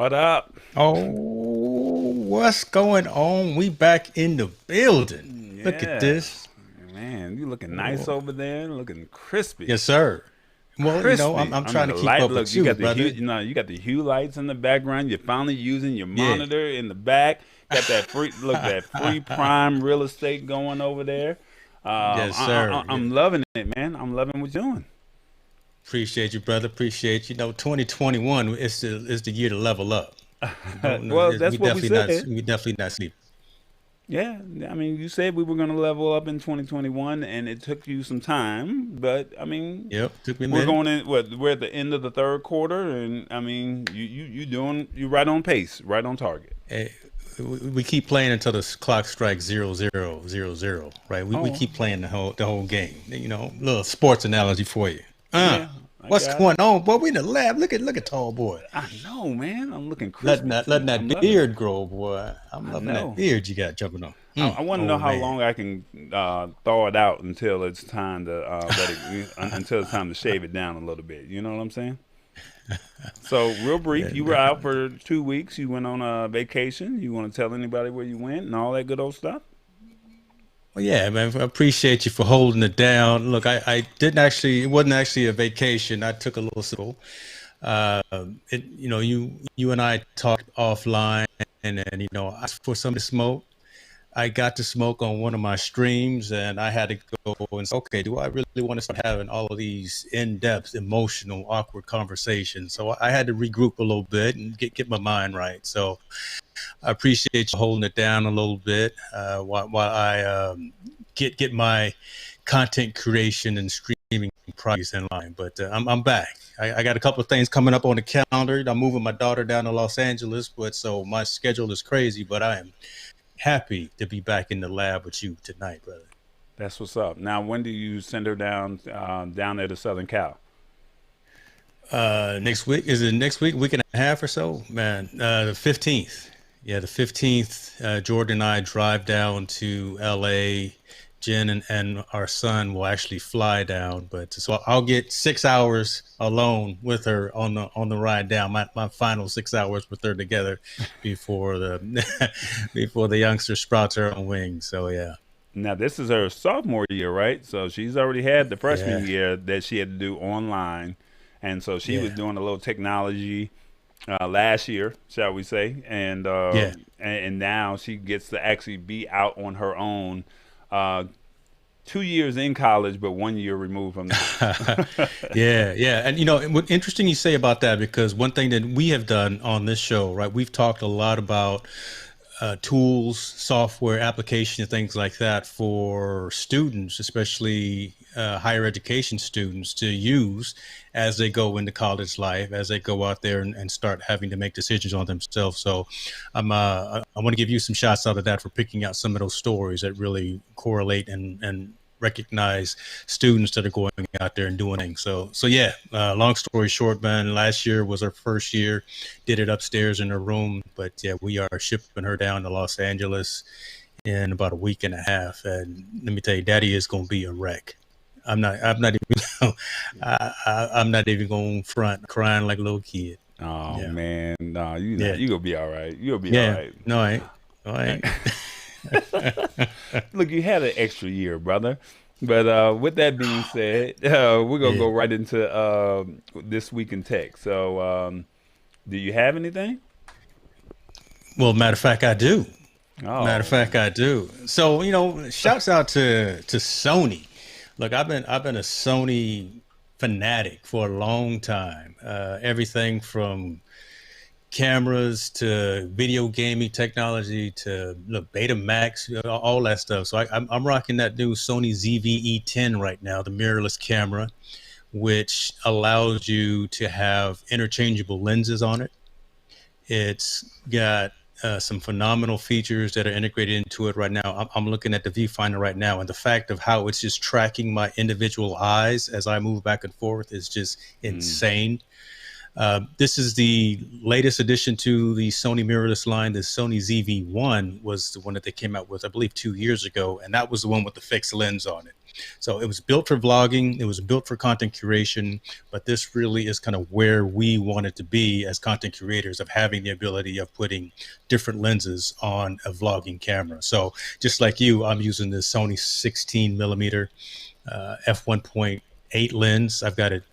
What up? Oh, what's going on? We back in the building. Look at Yes. this. Man, you looking nice Oh, over there, looking crispy. yes, sir. Well, I'm, Crispy. I'm I mean trying the to keep light up look, with you you, got the hue, brother. you got the hue lights in the background. You're finally using your Yeah. monitor in the back. Got that free prime real estate going over there. Yes, sir. Yeah. I'm loving it, man. I'm loving what you're doing. Appreciate you, brother. Appreciate you. 2021 is the year to level up. Don't know. Well, We that's what we said. definitely not sleep. Yeah, I mean, you said we were going to level up in 2021, and it took you some time, but I mean, Yep. Took me a we're minute. going in. What we're at the end of the third quarter, and I mean, you right on pace, right on target. Eh, we keep playing until the clock strikes 0000. Right? We Oh, keep playing the whole game. Little sports analogy for you. Uh, yeah, I what's got it. going on, boy? We in the lab. Look at tall boy. I know, man. I'm looking Letting crispy that too. letting that I'm loving it. beard grow, boy. I'm I loving that know. beard you got jumping on. I want to know Oh how man. long I can thaw it out until it's time to let it until it's time to shave it down a little bit. You know what I'm saying? So, real brief, Yeah, you were out for 2 weeks. You went on a vacation. You want to tell anybody where you went and all that good old stuff? well, yeah, man. I appreciate you for holding it down. Look, I didn't actually. It wasn't actually a vacation. I took a little sabbatical. Uh, you and I talked offline, and I asked for some to smoke. I got to smoke on one of my streams, and I had to go and say, okay, do I really want to start having all of these in-depth, emotional, awkward conversations? So I had to regroup a little bit and get my mind right. So I appreciate you holding it down a little bit while I get my content creation and streaming projects in line. But I'm back. I got a couple of things coming up on the calendar. I'm moving my daughter down to Los Angeles, but so my schedule is crazy. But I am happy to be back in the lab with you tonight, brother. That's what's up. Now, when do you send her down there to Southern Cal? Next week, is it next week and a half or so, man? The 15th. Yeah, the 15th. Jordan and I drive down to LA. Jen and our son will actually fly down, but so I'll get 6 hours alone with her on the ride down. My final 6 hours with her together before the before the youngster sprouts her own wings. So yeah. Now, this is her sophomore year, right? So she's already had the freshman Yeah, year that she had to do online, and so she was yeah, doing a little technology last year, shall we say, yeah. and now she gets to actually be out on her own. Uh, 2 years in college, but 1 year removed from the house. Yeah, yeah. And what interesting you say about that, because one thing that we have done on this show, right? We've talked a lot about tools, software, application, things like that for students, especially higher education students, to use as they go into college life, as they go out there and start having to make decisions on themselves. So I want to give you some shots out of that for picking out some of those stories that really correlate and recognize students that are going out there and doing things. So yeah, long story short, man, last year was our first year, did it upstairs in her room, but yeah, we are shipping her down to Los Angeles in about a week and a half. And let me tell you, daddy is going to be a wreck. I'm not even, I'm not even going front crying like a little kid. Oh Yeah. man, no, you not. Yeah. You gonna be all right. You'll be all Yeah. right. No, I ain't. No, I ain't. Look, you had an extra year, brother. But with that being said, we're gonna Yeah. go right into this week in tech. So, do you have anything? Well, matter of fact, I do. Matter of Oh, fact, I do. So, shouts out to Sony. Look, I've been a Sony fanatic for a long time. Everything from cameras to video gaming technology to look Betamax, all that stuff. So I'm rocking that new Sony ZV-E10 right now, the mirrorless camera, which allows you to have interchangeable lenses on it. It's got some phenomenal features that are integrated into it right now. I'm looking at the viewfinder right now, and the fact of how it's just tracking my individual eyes as I move back and forth is just mm, insane. This is the latest addition to the Sony mirrorless line. The Sony ZV-1 was the one that they came out with, I believe, 2 years ago, and that was the one with the fixed lens on it. So it was built for vlogging, it was built for content curation, but this really is kind of where we wanted to be as content curators, of having the ability of putting different lenses on a vlogging camera. So just like you, I'm using the Sony 16 millimeter f1.8 lens. I've got it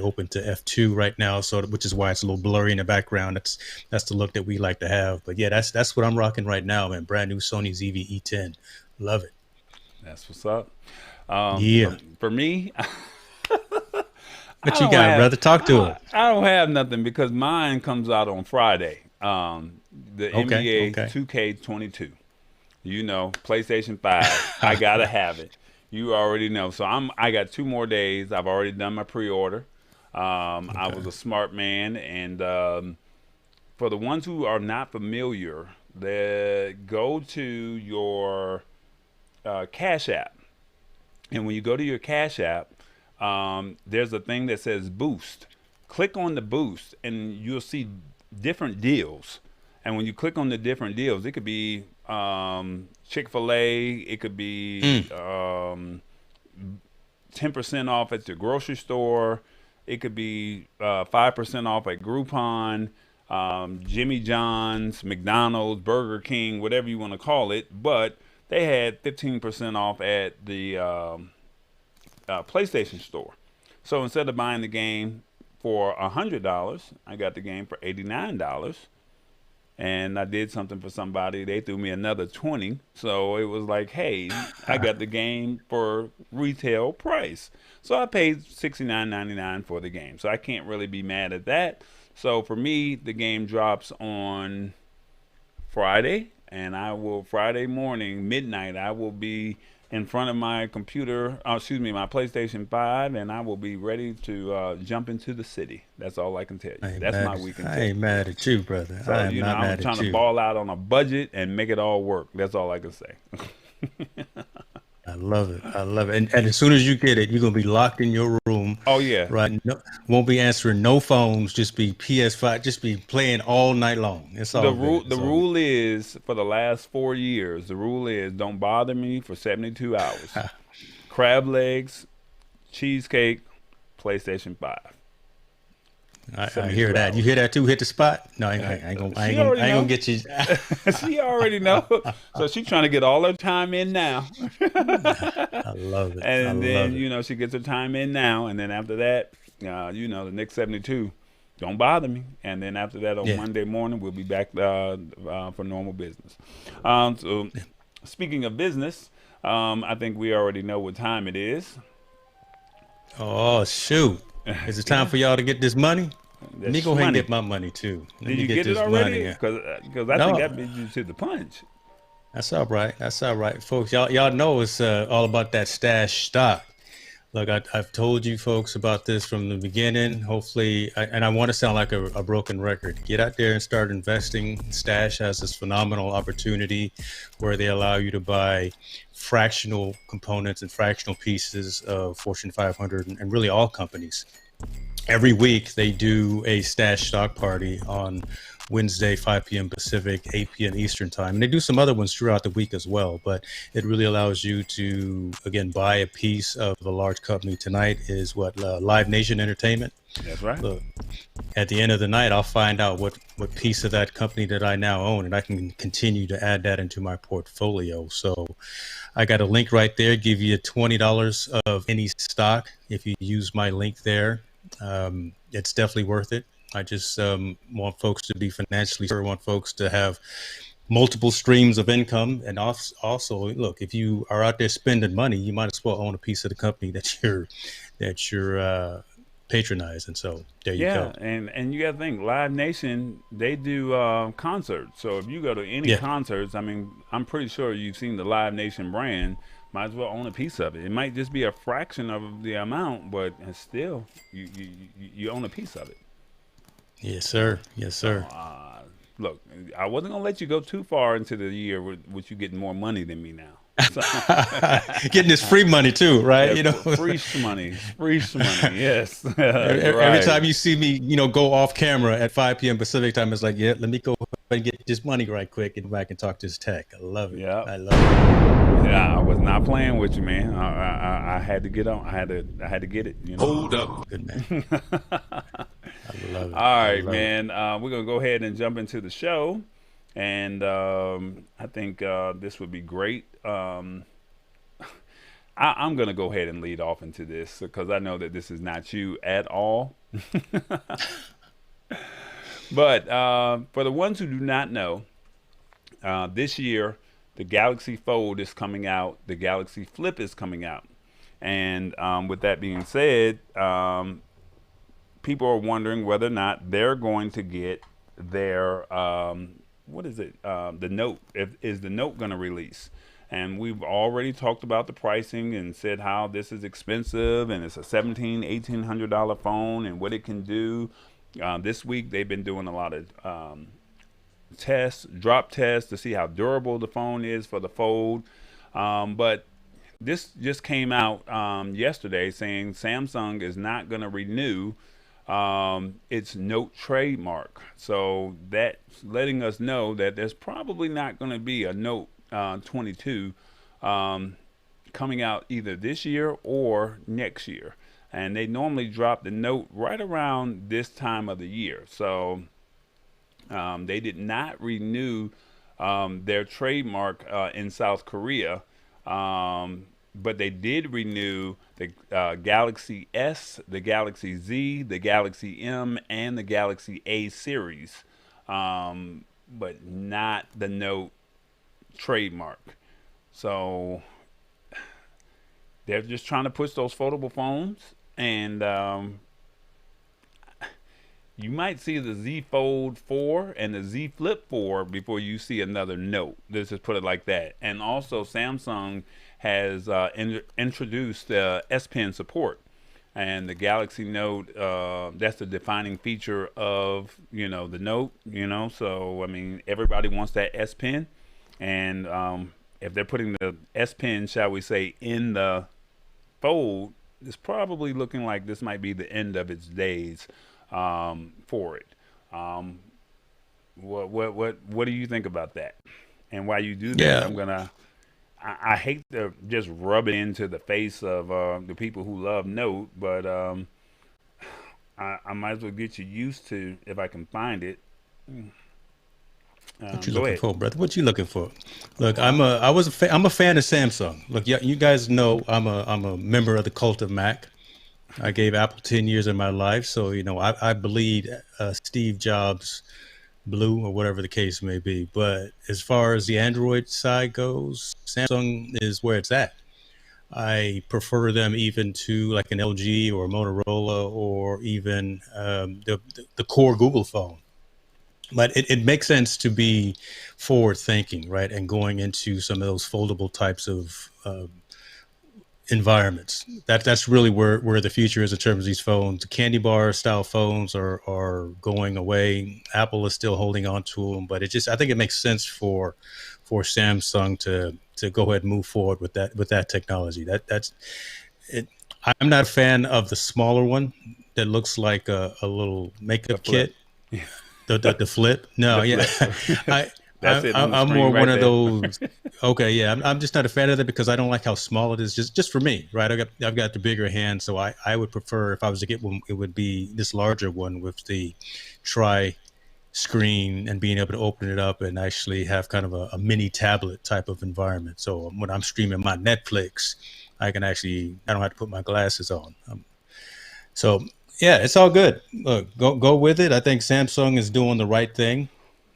open to f2 right now, so which is why it's a little blurry in the background. That's the look that we like to have. But yeah, that's what I'm rocking right now, man. Brand new Sony ZV-E10. Love it. That's what's up. Yeah. For me, What you got, brother? Talk to it. I don't have nothing because mine comes out on Friday. The NBA 2K22. You know, PlayStation 5. I gotta have it. You already know. So I got 2 more days. I've already done my pre-order. I was a smart man, and for the ones who are not familiar, go to your Cash App. And when you go to your Cash App, there's a thing that says Boost. Click on the Boost, and you'll see different deals. And when you click on the different deals, it could be Chick-fil-A, it could be 10% off at the grocery store, it could be 5% off at Groupon, Jimmy John's, McDonald's, Burger King, whatever you want to call it. But they had 15% off at the PlayStation Store. So instead of buying the game for $100, I got the game for $89. And I did something for somebody. They threw me another 20. So it was like, hey, I got the game for retail price. So I paid $69.99 for the game. So I can't really be mad at that. So for me, the game drops on Friday. And Friday morning, midnight, I will be in front of my computer, my PlayStation 5, and I will be ready to jump into the city. That's all I can tell you. That's my weekend. I ain't mad at you, brother. So, I'm trying to ball out on a budget and make it all work. That's all I can say. I love it. I love it. And as soon as you get it, you're going to be locked in your room. Oh, yeah. Right. No, won't be answering no phones. Just be PS5. Just be playing all night long. It's all the rule is, for the last 4 years, the rule is don't bother me for 72 hours. Crab legs, cheesecake, PlayStation 5. I hear that. You hear that too? Hit the spot? No, I ain't gonna get you. She already know. So she's trying to get all her time in now. I love it. And then she gets her time in now, and then after that, the next 72, don't bother me. And then after that, on Monday morning, we'll be back for normal business. So speaking of business, I think we already know what time it is. Oh shoot! Is it time for y'all to get this money? Let me go ahead and get my money too. Did you get it already? Because I think that beat you to the punch. That's all right. That's all right, folks. Y'all know it's all about that stash stock. Look, I've told you folks about this from the beginning. Hopefully, and I want to sound like a broken record. Get out there and start investing. Stash has this phenomenal opportunity where they allow you to buy fractional components and fractional pieces of Fortune 500 and really all companies. Every week they do a stash stock party on Wednesday, 5 p.m. Pacific, 8 p.m. Eastern time. And they do some other ones throughout the week as well. But it really allows you to, again, buy a piece of a large company. Tonight is Live Nation Entertainment. That's right. Look, at the end of the night, I'll find out what piece of that company that I now own, and I can continue to add that into my portfolio. So I got a link right there, give you $20 of any stock if you use my link there. It's definitely worth it. I just want folks to be financially secure, want folks to have multiple streams of income. And also, look, if you are out there spending money, you might as well own a piece of the company that you're patronizing. So there you go. And you got to think, Live Nation, they do concerts. So if you go to any concerts, I mean, I'm pretty sure you've seen the Live Nation brand. Might as well own a piece of it. It might just be a fraction of the amount, but still, you own a piece of it. Yes, sir. Yes, sir. Look, I wasn't gonna let you go too far into the year with you getting more money than me now. So Getting this free money too, right? yeah, free money, free money. Yes, Every right. time you see me, go off camera at 5 p.m. Pacific time, it's like, yeah, let me go and get this money right quick and back and talk to this tech. I love it. Yep. I love it. Yeah, I was not playing with you, man. I had to get on. I had to get it. Hold up. Good man. I love All it. I right, love it. man. We're gonna go ahead and jump into the show, and I think this would be great. I'm gonna go ahead and lead off into this because I know that this is not you at all. But for the ones who do not know, this year the Galaxy Fold is coming out. The Galaxy Flip is coming out, and with that being said, people are wondering whether or not they're going to get their what is it? The Note. Is the Note going to release? And we've already talked about the pricing and said how this is expensive and it's a $1,700-$1,800 phone and what it can do. This week they've been doing a lot of tests, drop tests to see how durable the phone is for the Fold. But this just came out yesterday saying Samsung is not going to renew its Note trademark. So that's letting us know that there's probably not going to be a Note 22 coming out either this year or next year. And they normally drop the Note right around this time of the year. So they did not renew their trademark in South Korea. But they did renew the Galaxy S, the Galaxy Z, the Galaxy M, and the Galaxy A series, but not the Note trademark. So they're just trying to push those foldable phones, and you might see the Z Fold 4 and the Z Flip 4 before you see another Note. Let's just put it like that. And also, Samsung has introduced S Pen support, and the Galaxy Note. That's the defining feature of the Note. So I mean, everybody wants that S Pen, and if they're putting the S Pen, shall we say, in the Fold, it's probably looking like this might be the end of its days for it. What do you think about that? And while you do that, Yeah. I'm gonna. I hate to just rub it into the face of the people who love Note, but I might as well get you used to if I can find it. What you Go looking ahead. for, brother? What you looking for? Look, Well, I'm a fan of Samsung. Look, yeah, you guys know I'm a member of the cult of Mac. I gave Apple 10 years of my life, so I bleed Steve Jobs blue or whatever the case may be. But as far as the Android side goes, Samsung is where it's at. I prefer them even to like an LG or Motorola or even the core Google phone. But it makes sense to be forward thinking, right? And going into some of those foldable types of environments. That's really where the future is in terms of these phones. Candy bar style phones are going away. Apple is still holding on to them, but I think it makes sense for Samsung to go ahead and move forward with that technology. That's it. I'm not a fan of the smaller one that looks like a little the makeup Flip. kit. The flip. No, The yeah, Flip. I, That's it on the I'm screen more right one of there. those. Okay, yeah, I'm just not a fan of that because I don't like how small it is. Just for me, right? I've got the bigger hand, so I would prefer if I was to get one, it would be this larger one with the tri screen and being able to open it up and actually have kind of a mini tablet type of environment. So when I'm streaming my Netflix, I don't have to put my glasses on. So yeah, it's all good. Look, go with it. I think Samsung is doing the right thing.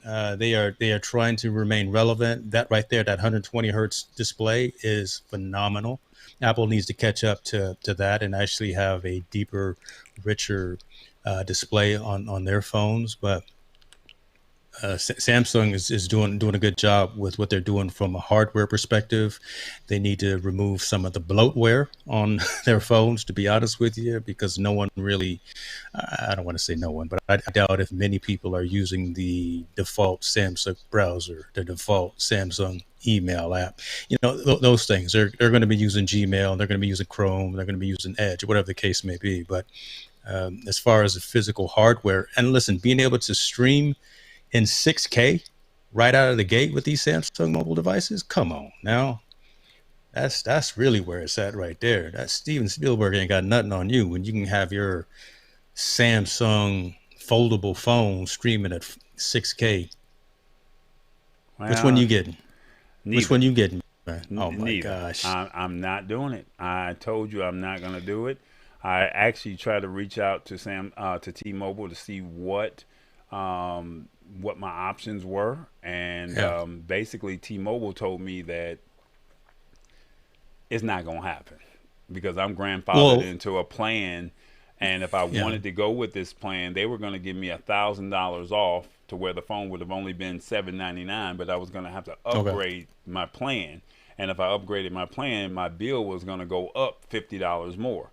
They are trying to remain relevant. That right there, that 120 hertz display is phenomenal. Apple needs to catch up to that and actually have a deeper, richer display on their phones. But Samsung is doing a good job with what they're doing from a hardware perspective. They need to remove some of the bloatware on their phones, to be honest with you, because no one really, I don't want to say no one, but I doubt if many people are using the default Samsung browser, the default Samsung email app. Those things. They're going to be using Gmail. They're going to be using Chrome. They're going to be using Edge, whatever the case may be. But as far as the physical hardware, and listen, being able to stream in 6K right out of the gate with these Samsung mobile devices, come on now. That's really where it's at right there. That Steven Spielberg ain't got nothing on you when you can have your Samsung foldable phone streaming at 6K. Well, which one you getting? Neither. Which one you getting? Oh my Neither. gosh! I'm not doing it. I told you I'm not going to do it. I actually tried to reach out to to T-Mobile to see what my options were, and basically T-Mobile told me that it's not going to happen because I'm grandfathered into a plan, and if I wanted to go with this plan, they were going to give me $1,000 off to where the phone would have only been $799, but I was going to have to upgrade my plan, and if I upgraded my plan, my bill was going to go up $50 more.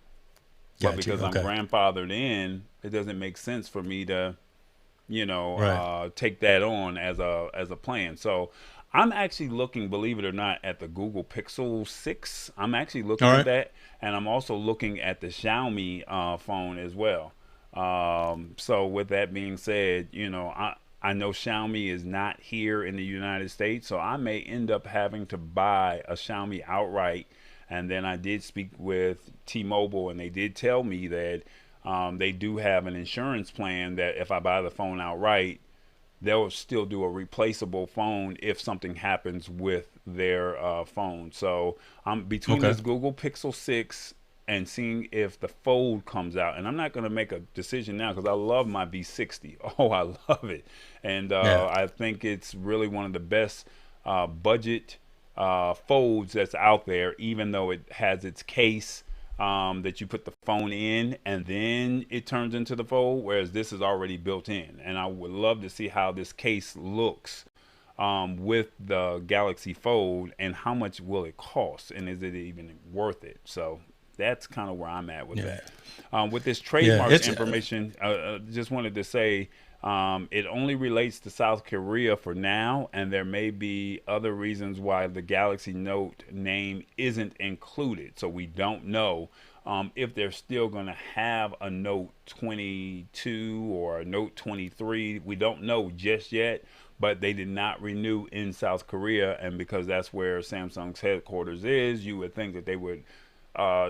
But because I'm grandfathered in, it doesn't make sense for me to, take that on as a plan. So I'm actually looking, believe it or not, at the Google Pixel 6. I'm actually looking at that, and I'm also looking at the Xiaomi phone as well. So with that being said, I know Xiaomi is not here in the United States, so I may end up having to buy a Xiaomi outright. And then I did speak with T-Mobile, and they did tell me that they do have an insurance plan that if I buy the phone outright, they'll still do a replaceable phone if something happens with their phone. So I'm between this Google Pixel 6 and seeing if the Fold comes out. And I'm not going to make a decision now because I love my V60. Oh, I love it. And I think it's really one of the best budget folds that's out there, even though it has its case that you put the phone in and then it turns into the fold, whereas this is already built in. And I would love to see how this case looks with the Galaxy Fold, and how much will it cost, and is it even worth it? So that's kind of where I'm at with that. With this trademark information, just wanted to say it only relates to South Korea for now, and there may be other reasons why the Galaxy Note name isn't included. So we don't know if they're still going to have a Note 22 or a Note 23. We don't know just yet, but they did not renew in South Korea, and because that's where Samsung's headquarters is, you would think that they would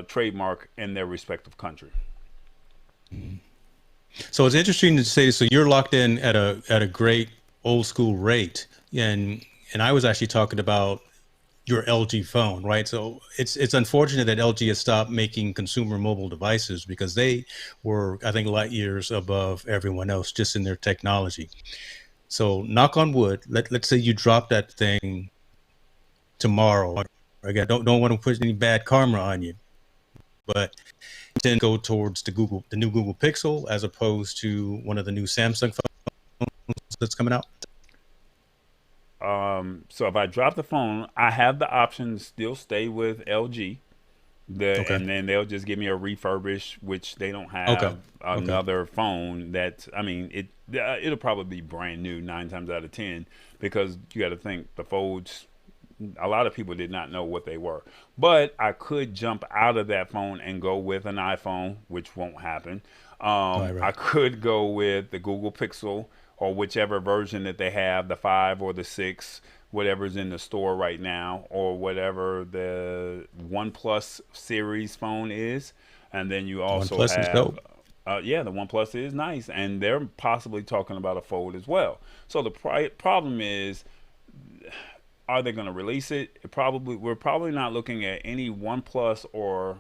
trademark in their respective country. So it's interesting to say. So you're locked in at a great old school rate, and I was actually talking about your LG phone, right? So it's unfortunate that LG has stopped making consumer mobile devices because they were, I think, light years above everyone else just in their technology. So knock on wood, let's say you drop that thing tomorrow. Again, don't want to put any bad karma on you, but then go towards the new Google Pixel as opposed to one of the new Samsung phones that's coming out. So if I drop the phone, I have the option to still stay with LG. And then they'll just give me a refurbish, which they don't have another phone that's, I mean, it'll probably be brand new 9 times out of 10, because you got to think the Folds, a lot of people did not know what they were. But I could jump out of that phone and go with an iPhone, which won't happen. I could go with the Google Pixel or whichever version that they have, the 5 or the 6, whatever's in the store right now, or whatever the OnePlus series phone is. And then you also OnePlus have, is dope. the OnePlus is nice, and they're possibly talking about a Fold as well. So the problem is, are they going to release it? We're probably not looking at any OnePlus or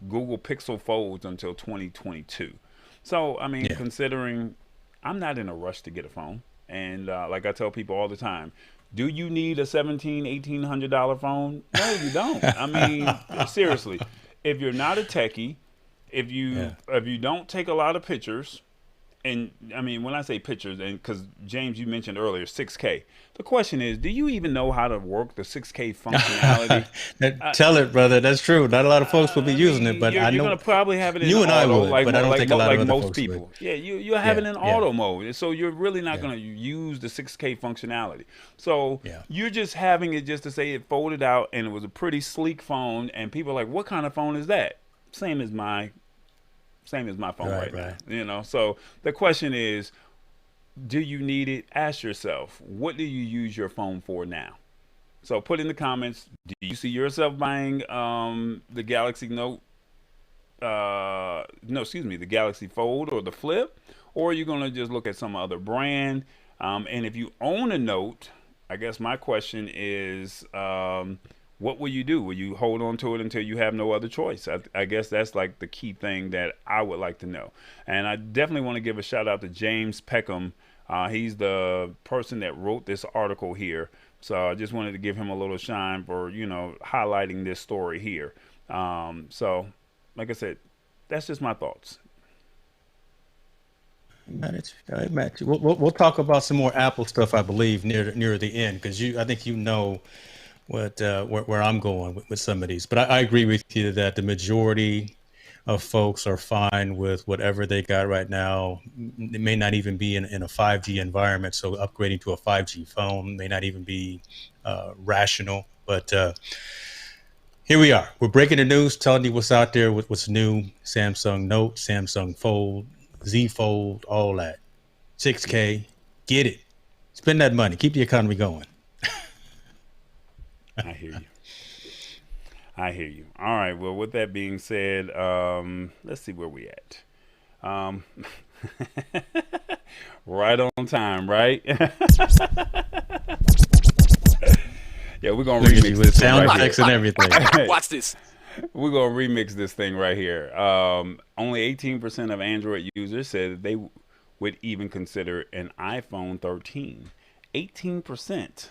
Google Pixel Folds until 2022. So, I mean, considering I'm not in a rush to get a phone, and like I tell people all the time, do you need a $1,700-$1,800 phone? No, you don't. I mean, seriously, if you're not a techie, if you don't take a lot of pictures, and I mean, when I say pictures, and because James, you mentioned earlier 6K, the question is, do you even know how to work the 6K functionality? Tell it, brother. That's true. Not a lot of folks will be I using it, mean, but I you're know gonna probably have it in you and I auto, would, but I don't think a lot of like other most folks would. people. Yeah, you have it Yeah, in yeah, auto mode, so you're really not yeah, gonna use the 6K functionality. So yeah. you're just having it just to say it folded out and it was a pretty sleek phone, and people are like, what kind of phone is that? Same as my phone Right, right now. right. So the question is, do you need it? Ask yourself, what do you use your phone for now? So put in the comments, do you see yourself buying the Galaxy Note? No, excuse me, the Galaxy Fold or the Flip? Or are you going to just look at some other brand? And if you own a Note, I guess my question is, what will you do? Will you hold on to it until you have no other choice? I guess that's like the key thing that I would like to know. And I definitely want to give a shout out to James Peckham. He's the person that wrote this article here. So I just wanted to give him a little shine for, highlighting this story here. So, like I said, that's just my thoughts. Matt, we'll talk about some more Apple stuff, I believe, near the end, because I think you know what where I'm going with some of these. But I agree with you that the majority of folks are fine with whatever they got right now. It may not even be in a 5G environment, so upgrading to a 5G phone may not even be rational. But here we are. We're breaking the news, telling you what's out there, what's new. Samsung Note, Samsung Fold, Z Fold, all that. 6K, get it. Spend that money. Keep the economy going. I hear you. I hear you. All right. Well, with that being said, let's see where we at. Um, right on time, right? Yeah, we're gonna Look at you remix with this one sound right effects here. and everything. Watch this. We're gonna remix this thing right here. Only 18% of Android users said that they would even consider an iPhone 13. 18%.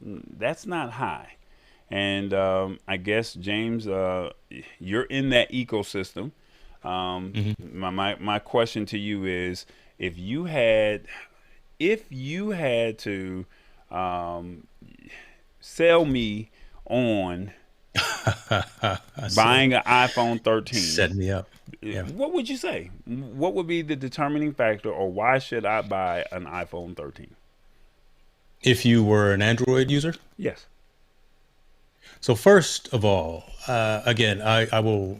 That's not high. And I guess James, you're in that ecosystem. My question to you is, if you had to um, sell me on buying an iPhone 13, Set me up. Yeah. what would you say? What would be the determining factor, or why should I buy an iPhone 13? If you were an Android user. Yes. So first of all, again, I will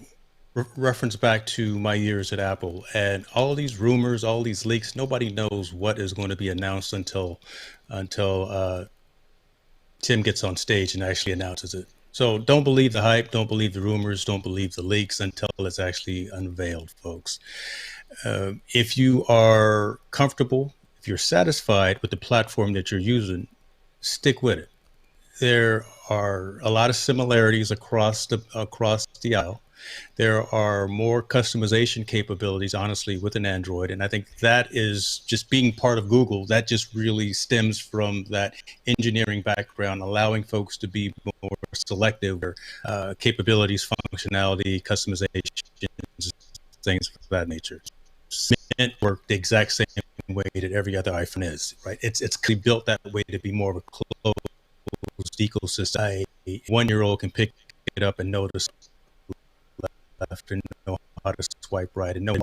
reference back to my years at Apple and all these rumors, all these leaks. Nobody knows what is going to be announced until Tim gets on stage and actually announces it. So don't believe the hype, don't believe the rumors, don't believe the leaks until it's actually unveiled, folks. If you are comfortable, if you're satisfied with the platform that you're using, stick with it. There are a lot of similarities across the aisle. There are more customization capabilities, honestly, with an Android. And I think that is just being part of Google. That just really stems from that engineering background, allowing folks to be more selective, capabilities, functionality, customizations, things of that nature. It worked the exact same way that every other iPhone is, right? It's built that way to be more of a closed ecosystem. A 1-year-old can pick it up and notice left and know how to swipe right and know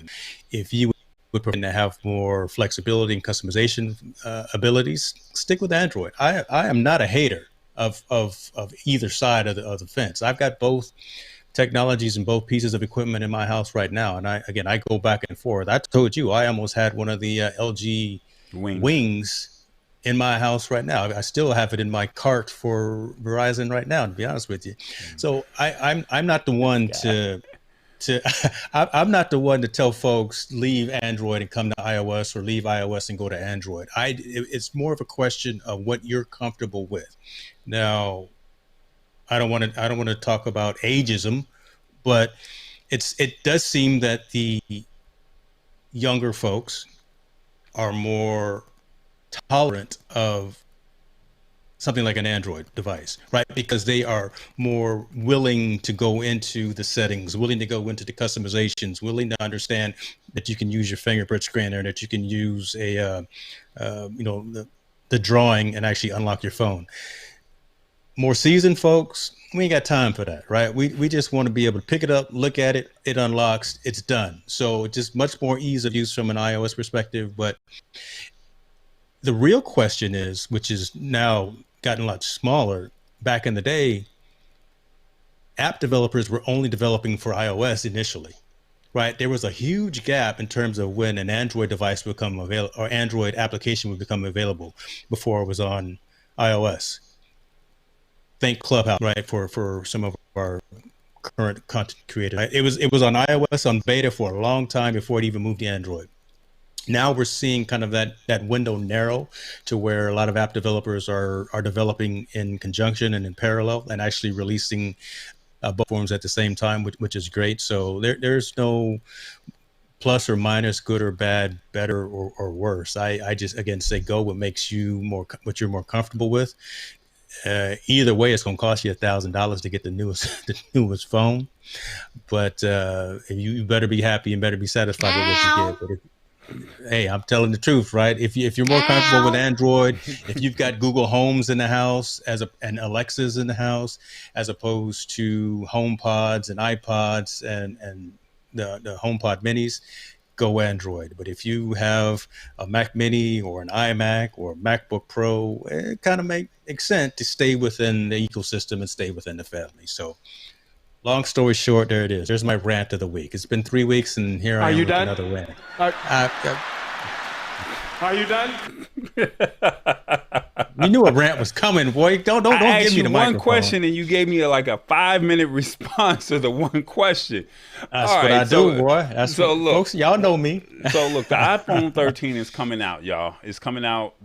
if you would prefer to have more flexibility and customization abilities, stick with Android. I am not a hater of either side of the fence. I've got both technologies and both pieces of equipment in my house right now, and I go back and forth. I told you I almost had one of the LG wings in my house right now. I still have it in my cart for Verizon right now, to be honest with you. So I'm not the one I'm not the one to tell folks leave Android and come to iOS, or leave iOS and go to Android. It's more of a question of what you're comfortable with. Now, I don't want to talk about ageism, but it does seem that the younger folks are more tolerant of something like an Android device, right? Because they are more willing to go into the settings, willing to go into the customizations, willing to understand that you can use your fingerprint scanner, that you can use a, the drawing and actually unlock your phone. More seasoned folks, we ain't got time for that, right? We just want to be able to pick it up, look at it, it unlocks, it's done. So just much more ease of use from an iOS perspective. But the real question is, which is now gotten a lot smaller, back in the day, app developers were only developing for iOS initially, right? There was a huge gap in terms of when an Android device would become available, or Android application would become available before it was on iOS. Think Clubhouse, right? For some of our current content creators, right? It was on iOS on beta for a long time before it even moved to Android. Now we're seeing kind of that window narrow to where a lot of app developers are developing in conjunction and in parallel and actually releasing both forms at the same time, which is great. So there's no plus or minus, good or bad, better or worse. I just, again, say go what makes you what you're more comfortable with. Either way, it's going to cost you $1,000 to get the newest phone. But you better be happy and better be satisfied with what you get. But hey, I'm telling the truth, right? If you're more comfortable with Android, if you've got Google Homes in the house and Alexas in the house, as opposed to HomePods and iPods and the HomePod minis, go Android. But if you have a Mac Mini or an iMac or a MacBook Pro, it kind of makes sense to stay within the ecosystem and stay within the family. So long story short, there it is. There's my rant of the week. It's been 3 weeks, and here I am with another rant. Are you done? You knew a rant was coming, boy. Don't give me the microphone. One question, and you gave me like a 5-minute response to the one question. That's what I do, boy. Look, folks, y'all know me. So look, the iPhone 13 is coming out, y'all. It's coming out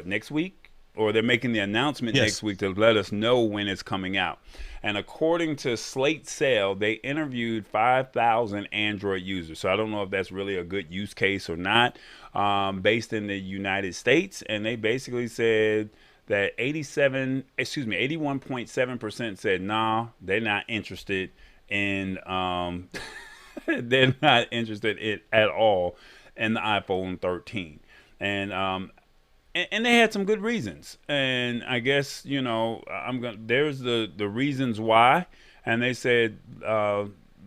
next week, or they're making the announcement next week to let us know when it's coming out. And according to Slate Sale, they interviewed 5,000 Android users. So I don't know if that's really a good use case or not, based in the United States. And they basically said that 81.7% said, nah, they're not interested in, they're not interested at all in the iPhone 13. And they had some good reasons, and I guess there's the reasons why, and they said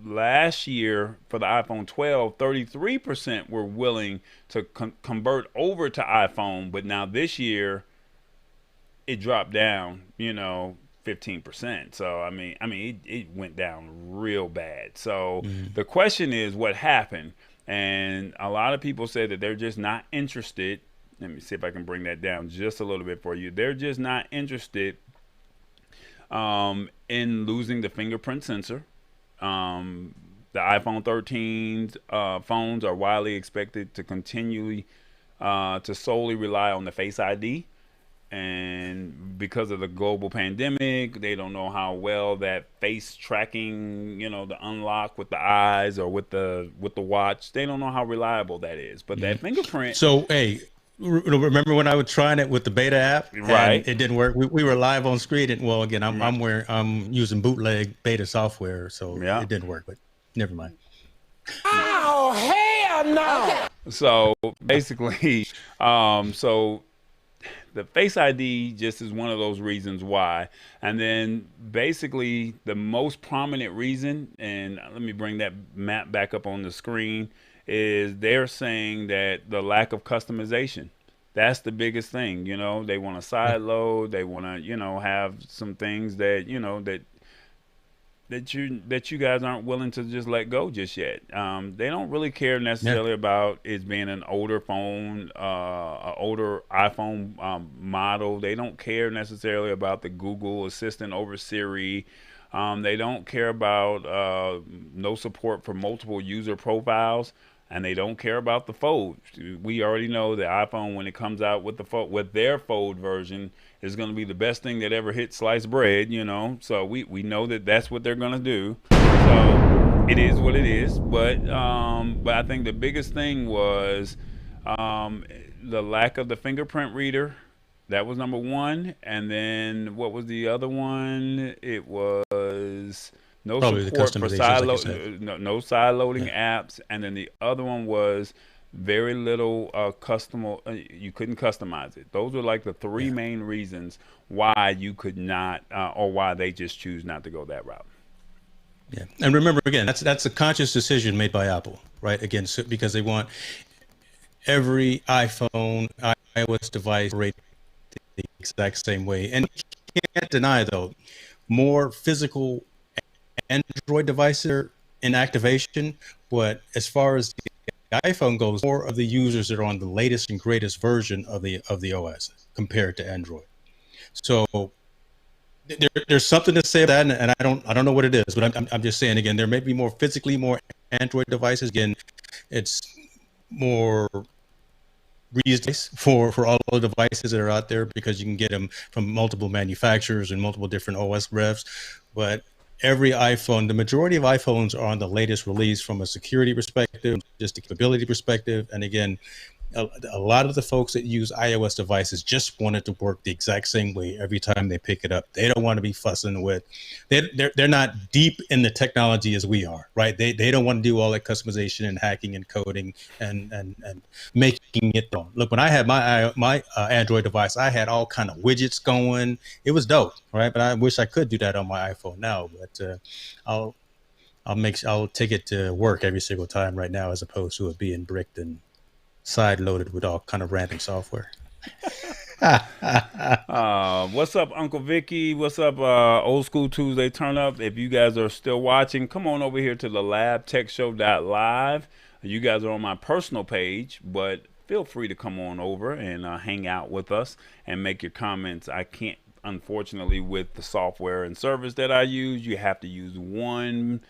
last year for the iPhone 12, 33% were willing to convert over to iPhone, but now this year it dropped down, 15%. So I mean it went down real bad. So the question is, what happened? And a lot of people said that they're just not interested. Let me see if I can bring that down just a little bit for you. They're just not interested in losing the fingerprint sensor. The iPhone 13 phones are widely expected to continually to solely rely on the Face ID. And because of the global pandemic, they don't know how well that face tracking, the unlock with the eyes or with the watch, they don't know how reliable that is. But that fingerprint. So, hey, remember when I was trying it with the beta app? Right. It didn't work. We were live on screen. And, well, again, I'm using bootleg beta software, so it didn't work. But never mind. Oh, hell no! Okay. So basically, the Face ID just is one of those reasons why. And then basically the most prominent reason, and let me bring that map back up on the screen, is they're saying that the lack of customization. That's the biggest thing. They want to side load. They want to, have some things that, that you guys aren't willing to just let go just yet. They don't really care necessarily about it being an older phone, older iPhone model. They don't care necessarily about the Google Assistant over Siri. They don't care about no support for multiple user profiles. And they don't care about the fold. We already know the iPhone, when it comes out with their fold version, is going to be the best thing that ever hit sliced bread, So we know that that's what they're going to do. So it is what it is. But I think the biggest thing was the lack of the fingerprint reader That was number one. And then what was the other one? It was no Probably the support for customizations, like you said. no side loading Yeah. apps. And then the other one was very little you couldn't customize it. Those were like the three Yeah. main reasons why you could not, or why they just choose not to go that route. Yeah. And remember, again, that's a conscious decision made by Apple, right? Again, so, because they want every iPhone, iOS device to rate the exact same way. And you can't deny, though, more physical Android devices are in activation. But as far as the iPhone goes, more of the users are on the latest and greatest version of the OS compared to Android. So there's something to say about that, and I don't know what it is, but I'm just saying, again, there may be more Android devices. Again, it's more reasons for all the devices that are out there, because you can get them from multiple manufacturers and multiple different OS revs. But every iPhone, the majority of iPhones are on the latest release from a security perspective, just a capability perspective. And again, a lot of the folks that use iOS devices just want it to work the exact same way every time they pick it up. They don't want to be fussing with, they're not deep in the technology as we are, right? They don't want to do all that customization and hacking and coding and making it wrong. Look, when I had my Android device, I had all kind of widgets going. It was dope, right? But I wish I could do that on my iPhone now. But I'll take it to work every single time right now, as opposed to it being bricked and side loaded with all kind of random software. What's up, Uncle Vicky? What's up, Old School Tuesday Turn Up? If you guys are still watching, come on over here to the labtechshow.live. You guys are on my personal page, but feel free to come on over and hang out with us and make your comments. I can't, unfortunately, with the software and service that I use, you have to use one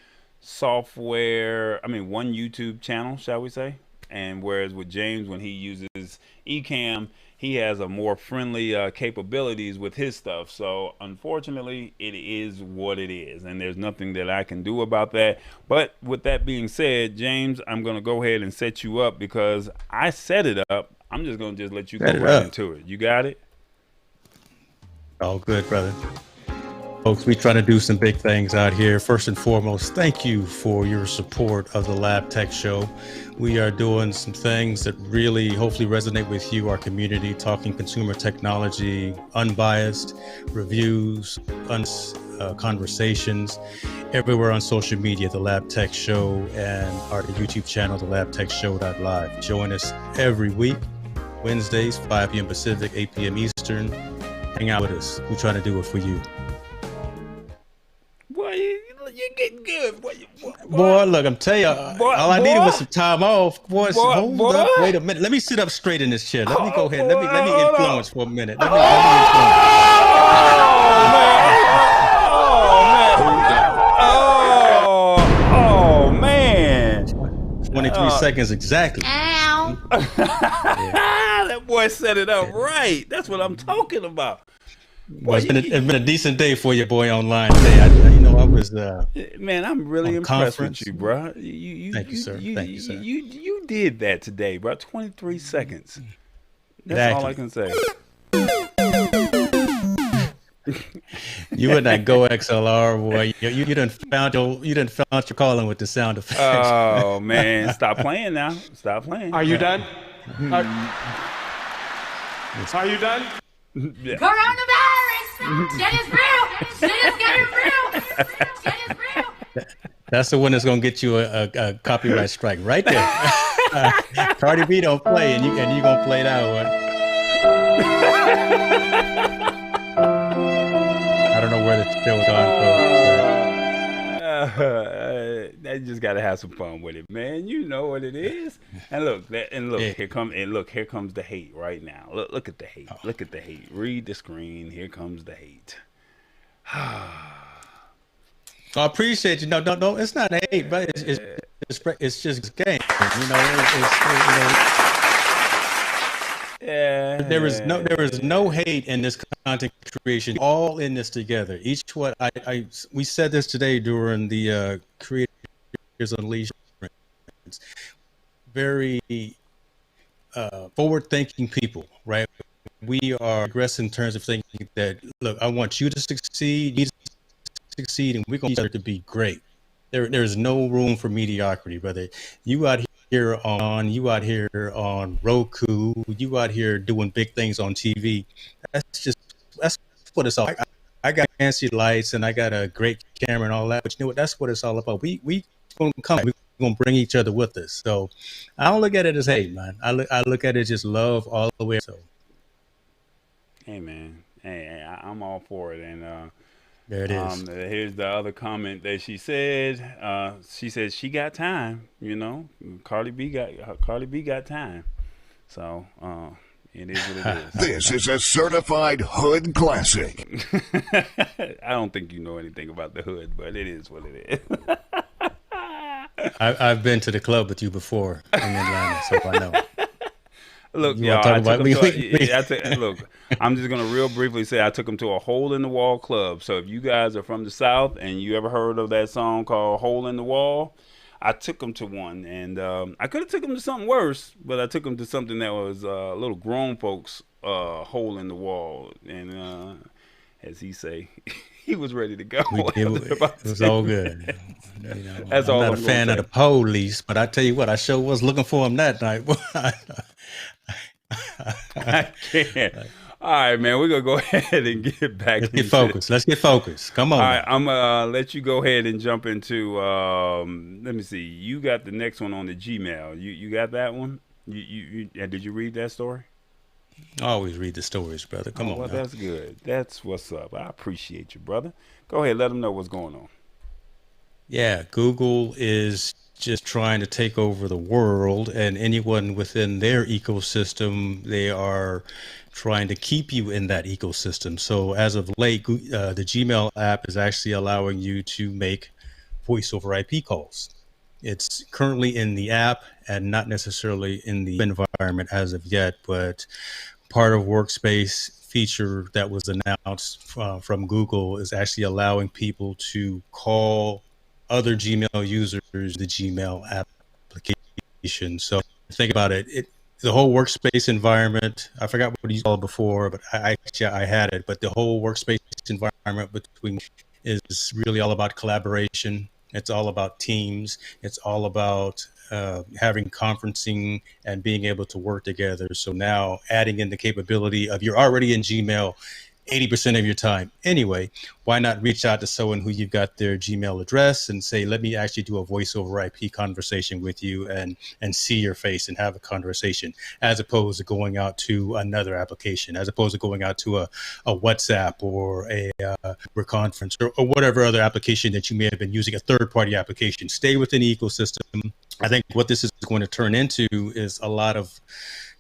one YouTube channel, shall we say? And whereas with James, when he uses Ecamm, he has a more friendly capabilities with his stuff. So unfortunately, it is what it is, and there's nothing that I can do about that. But with that being said, James, I'm going to go ahead and set you up, because I set it up. I'm just going to let you go right into it. You got it? All good, brother. Folks, we try to do some big things out here. First and foremost, thank you for your support of the Lab Tech Show. We are doing some things that really hopefully resonate with you, our community, talking consumer technology, unbiased reviews, conversations, everywhere on social media, the Lab Tech Show, and our YouTube channel, the labtechshow.live. Join us every week, Wednesdays, 5 p.m. Pacific, 8 p.m. Eastern. Hang out with us. We try to do it for you. Boy, you're getting good. Boy, look, I'm telling you, all I needed was some time off. Hold up, wait a minute. Let me sit up straight in this chair. Let me go ahead. Let me influence for a minute. Let me Oh man. 23 seconds exactly. Ow. That boy set it up right. That's what I'm talking about. Boy, it's been a decent day for you, boy, online today. I was man, I'm really impressed with you, bro. Thank you, sir. Thank you, sir. You did that today, bro. 23 seconds. That's all I can say. You and that Go XLR, boy. You done found your calling with the sound effects. Oh man, stop playing now. Stop playing. Are you done? Are you done? Yeah. Coronavirus! Shit is real! Shit is getting real! Shit is real! That's the one that's gonna get you a copyright strike right there. Cardi B don't play, and you gonna play that one. I don't know where the show is going. They just gotta have some fun with it, man. You know what it is. And look, here comes the hate right now. Look at the hate. Look at the hate. Read the screen. Here comes the hate. I appreciate you. No, it's not hate, but it's just game. Yeah. There is no hate in this content creation. All in this together. We said this today during the Creators Unleashed. Very forward-thinking people, right? we are aggressive in terms of thinking that, look, I want you to succeed, and we're going to be great. There's no room for mediocrity, brother. You out here on Roku, you out here doing big things on TV. That's what it's all. I got fancy lights and I got a great camera and all that, but you know what? That's what it's all about. We gonna come. We're gonna bring each other with us. So I don't look at it as hate, man. I look at it as just love all the way. So Hey man, hey, I'm all for it. And there it is. here's the other comment that she said. She said she got time. You know, Cardi B got time. So it is what it is. This is a certified hood classic. I don't think you know anything about the hood, but it is what it is. I've been to the club with you before in Atlanta, so I know. Look, You y'all, wanna talk look, I'm just gonna real briefly say I took him to a hole in the wall club. So if you guys are from the South and you ever heard of that song called "Hole in the Wall," I took him to one, and I could have took him to something worse, but I took him to something that was a little grown folks hole in the wall, and as he say, he was ready to go. It was all good. You know, That's I'm all not I'm a fan of the police, but I tell you what, I sure was looking for him that night. I can't. All right, man, we're gonna go ahead and get back. Let's get focused. Let's get focused. Come on. All right, I'm gonna let you go ahead and jump into. Let me see. You got the next one on the Gmail. You got that one. Did you read that story? I always read the stories, brother. Come on. Well, Now. that's good. That's what's up. I appreciate you, brother. Go ahead, let them know what's going on. Yeah, Google is just trying to take over the world, and anyone within their ecosystem, they are trying to keep you in that ecosystem. So as of late, the Gmail app is actually allowing you to make voice over IP calls. It's currently in the app and not necessarily in the environment as of yet, but part of Workspace feature that was announced from Google is actually allowing people to call other Gmail users the Gmail application. So think about it. The whole workspace environment, I forgot what you called it before, but I had it, but the whole workspace environment between is really all about collaboration. It's all about teams. It's all about having conferencing and being able to work together. So now adding in the capability of you're already in Gmail 80% of your time anyway, why not reach out to someone who you've got their Gmail address and say, let me actually do a voice over IP conversation with you and see your face and have a conversation, as opposed to going out to another application, as opposed to going out to a WhatsApp or a conference or whatever other application that you may have been using, a third-party application. Stay within the ecosystem. I think what this is going to turn into is a lot of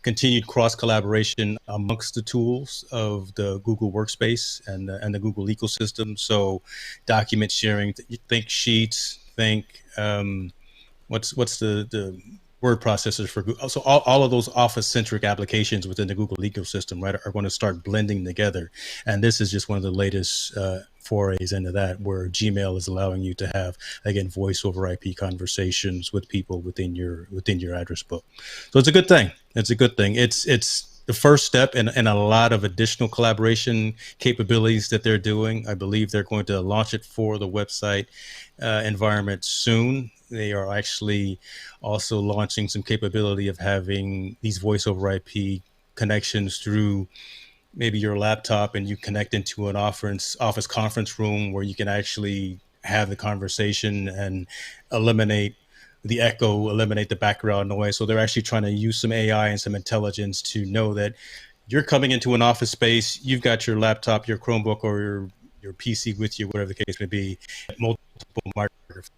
continued cross collaboration amongst the tools of the Google Workspace and the Google ecosystem. So, document sharing, think Sheets, think what's the word processors for Google. So all of those Office centric applications within the Google ecosystem, right, are going to start blending together. And this is just one of the latest forays into that, where Gmail is allowing you to have, again, voice over IP conversations with people within your address book. So it's a good thing. It's a good thing. It's the first step in a lot of additional collaboration capabilities that they're doing. I believe they're going to launch it for the website environment soon. They are actually also launching some capability of having these voice over IP connections through maybe your laptop, and you connect into an office conference room where you can actually have the conversation and eliminate the echo, eliminate the background noise. So they're actually trying to use some AI and some intelligence to know that you're coming into an office space, you've got your laptop, your Chromebook, or your PC with you, whatever the case may be, multiple microphones.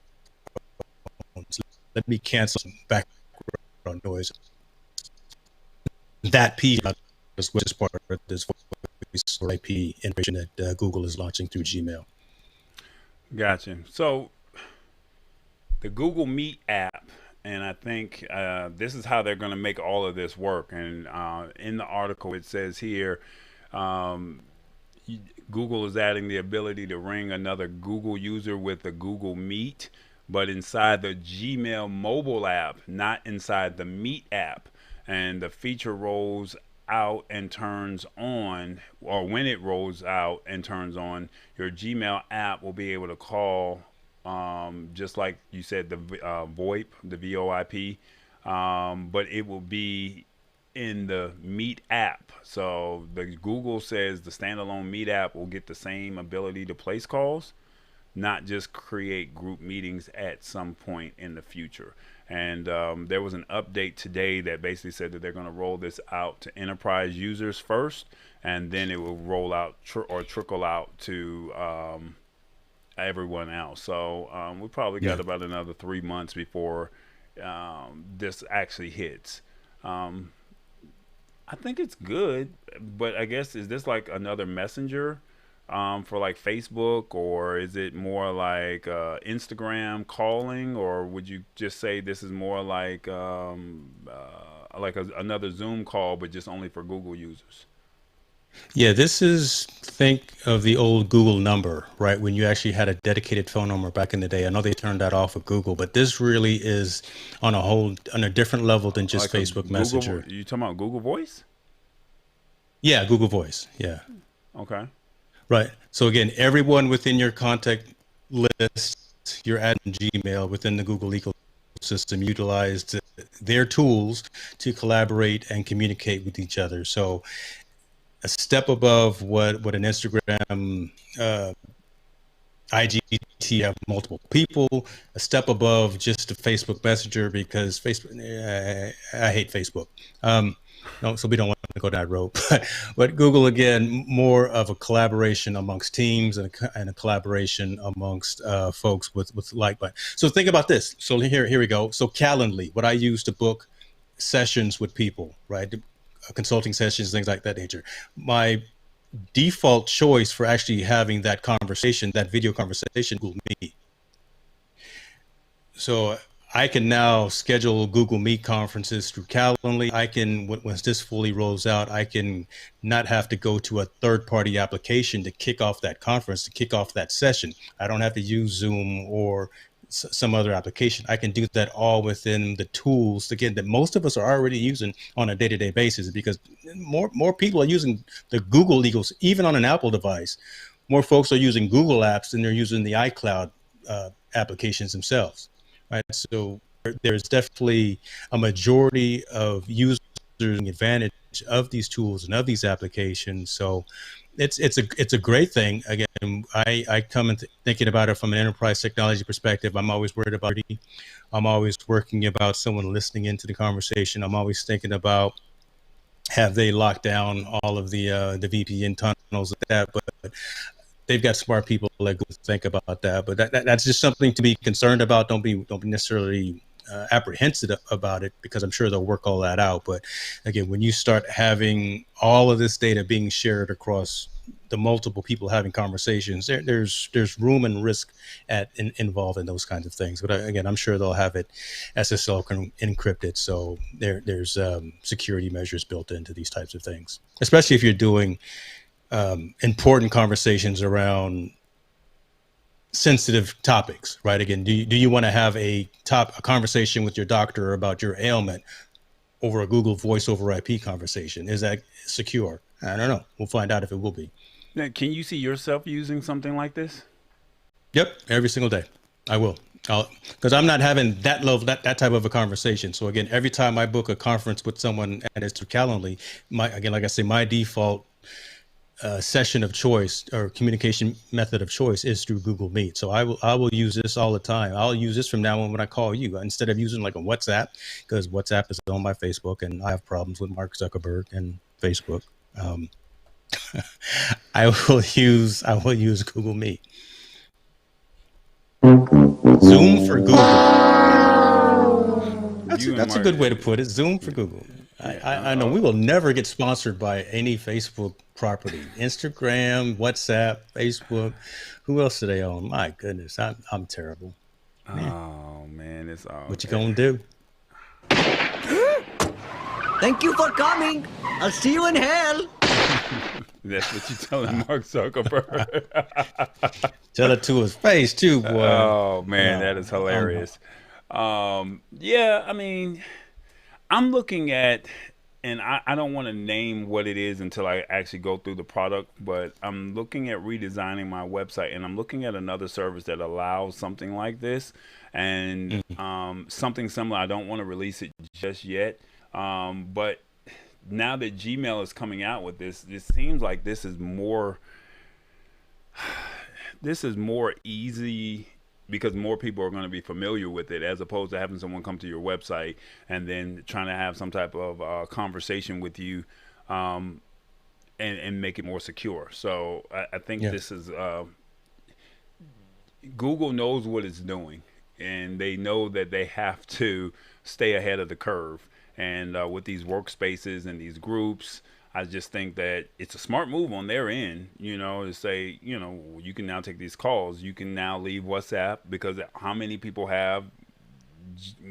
Let me cancel some background noise. That piece is part of this voice or IP integration that Google is launching through Gmail. Gotcha. So the Google Meet app, and I think this is how they're going to make all of this work. And in the article, it says here, Google is adding the ability to ring another Google user with a Google Meet, but inside the Gmail mobile app, not inside the Meet app. And the feature rolls out and turns on, or when it rolls out and turns on, your Gmail app will be able to call, just like you said, the VoIP, the VoIP, but it will be in the Meet app. So the Google says the standalone Meet app will get the same ability to place calls, not just create group meetings at some point in the future. And there was an update today that basically said that they're going to roll this out to enterprise users first, and then it will roll out or trickle out to everyone else. So we probably got about another 3 months before this actually hits. I think it's good, but I guess, is this like another messenger for like Facebook, or is it more like Instagram calling, or would you just say this is more like another Zoom call, but just only for Google users? Yeah, this is, think of the old Google number, right? When you actually had a dedicated phone number back in the day. I know they turned that off with Google, but this really is on a different level than just Like Facebook Google, Messenger. you talking about Google Voice? Yeah, Google Voice. Yeah. Okay. Right. So again, everyone within your contact list, your admin Gmail within the Google ecosystem utilized their tools to collaborate and communicate with each other. So a step above what an Instagram, IGT have multiple people, a step above just a Facebook Messenger, because Facebook, I hate Facebook. No, so we don't want to go that road. But Google, again, more of a collaboration amongst teams and a collaboration amongst folks with like-minded. So think about this. So here we go. So Calendly, what I use to book sessions with people, right? Consulting sessions, things like that nature. My default choice for actually having that conversation, that video conversation, Google Meet. So I can now schedule Google Meet conferences through Calendly. I can, once this fully rolls out, I can not have to go to a third-party application to kick off that conference, to kick off that session. I don't have to use Zoom or some other application. I can do that all within the tools, again, that most of us are already using on a day-to-day basis, because more people are using the Google ecosystem, even on an Apple device. More folks are using Google apps than they're using the iCloud applications themselves, right? So there's definitely a majority of users taking advantage of these tools and of these applications. So it's a great thing. Again, I come in thinking about it from an enterprise technology perspective. I'm always worried about it. I'm always working about someone listening into the conversation. I'm always thinking about, have they locked down all of the VPN tunnels like that? But they've got smart people that go think about that. But that's just something to be concerned about. Don't be necessarily apprehensive about it, because I'm sure they'll work all that out. But again, when you start having all of this data being shared across the multiple people having conversations, there's room and risk involved in those kinds of things. But again, I'm sure they'll have it SSL encrypted, so there's security measures built into these types of things, especially if you're doing important conversations around sensitive topics, right? Again, do you want to have a conversation with your doctor about your ailment over a Google Voice over IP conversation? Is that secure? I don't know. We'll find out if it will be. Now, can you see yourself using something like this? Yep, every single day. I will. Because I'm not having that type of a conversation. So again, every time I book a conference with someone and it's through Calendly, like I say, my default session of choice or communication method of choice is through Google Meet. So I will use this all the time. I'll use this from now on when I call you, instead of using like a WhatsApp, because WhatsApp is on my Facebook and I have problems with Mark Zuckerberg and Facebook. I will use Google Meet. Zoom for Google. That's a good way to put it. Zoom for Google. I know we will never get sponsored by any Facebook property. Instagram, WhatsApp, Facebook. Who else do they own? My goodness, I'm terrible. Man. Oh man, it's all. What you gonna do? Thank you for coming. I'll see you in hell. That's what you telling Mark Zuckerberg. Tell it to his face too, boy. Oh man, that is hilarious. Yeah, I mean, I'm looking at and I don't want to name what it is until I actually go through the product, but I'm looking at redesigning my website, and I'm looking at another service that allows something like this, and something similar. I don't want to release it just yet, but now that Gmail is coming out with this, it seems like this is more easy because more people are going to be familiar with it, as opposed to having someone come to your website and then trying to have some type of conversation with you, and make it more secure. So I think this is Google knows what it's doing, and they know that they have to stay ahead of the curve. And with these workspaces and these groups, I just think that it's a smart move on their end, to say, you can now take these calls. You can now leave WhatsApp, because how many people have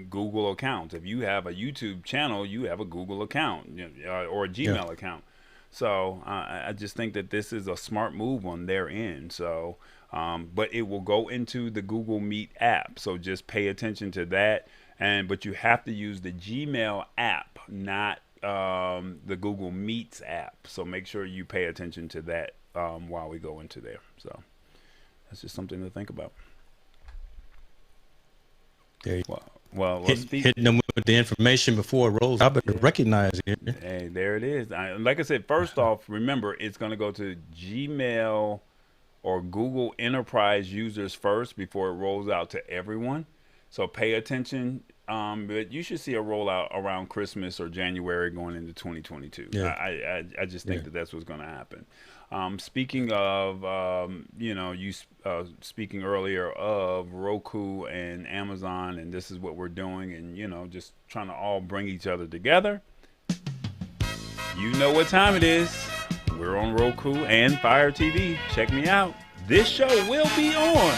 Google accounts? If you have a YouTube channel, you have a Google account, or a Gmail account. So I just think that this is a smart move on their end. So, but it will go into the Google Meet app. So just pay attention to that. But you have to use the Gmail app, not the Google Meets app. So make sure you pay attention to that while we go into there. So that's just something to think about. There you well, hitting them with the information before it rolls. I better recognize it. Hey, there it is. Like I said, first off, remember, it's going to go to Gmail or Google Enterprise users first before it rolls out to everyone. So pay attention, but you should see a rollout around Christmas or January going into 2022. Yeah. I just think that that's what's going to happen. Speaking of, speaking earlier of Roku and Amazon, and this is what we're doing, and, just trying to all bring each other together. You know what time it is. We're on Roku and Fire TV. Check me out. This show will be on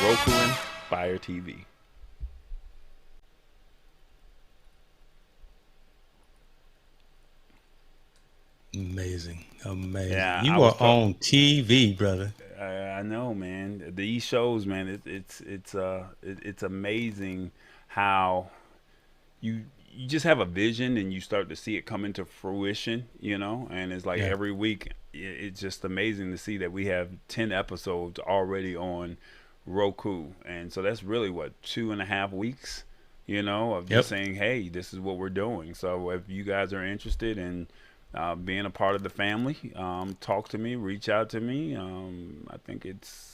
Roku and Fire TV. Amazing. Yeah, you are on TV, brother. I know, man. These shows, man, it's amazing how you just have a vision and you start to see it come into fruition, and it's like every week it's just amazing to see that we have 10 episodes already on Roku. And so that's really 2.5 weeks, of just saying, hey, this is what we're doing. So if you guys are interested in being a part of the family, talk to me, reach out to me. I think it's,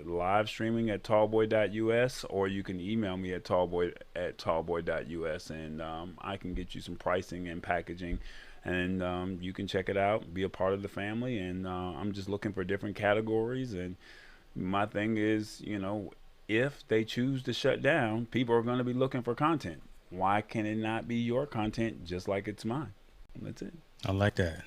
live streaming at tallboy.us, or you can email me at tallboy@tallboy.us, and I can get you some pricing and packaging, and you can check it out, be a part of the family. And I'm just looking for different categories. And my thing is, if they choose to shut down, people are going to be looking for content. Why can it not be your content just like it's mine? That's it. I like that.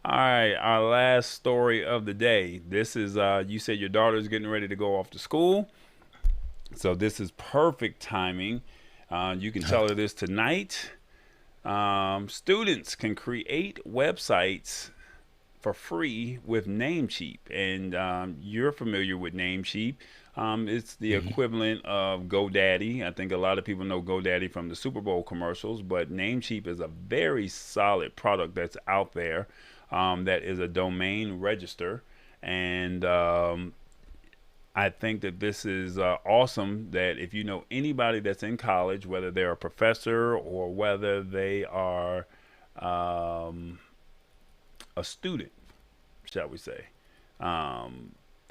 All right, our last story of the day. This is, you said your daughter's getting ready to go off to school. So this is perfect timing. You can tell her this tonight. Students can create websites for free with Namecheap. And you're familiar with Namecheap. It's the equivalent of GoDaddy. I think a lot of people know GoDaddy from the Super Bowl commercials, but Namecheap is a very solid product that's out there, that is a domain register. And I think that this is awesome, that if you know anybody that's in college, whether they're a professor or whether they are a student, shall we say,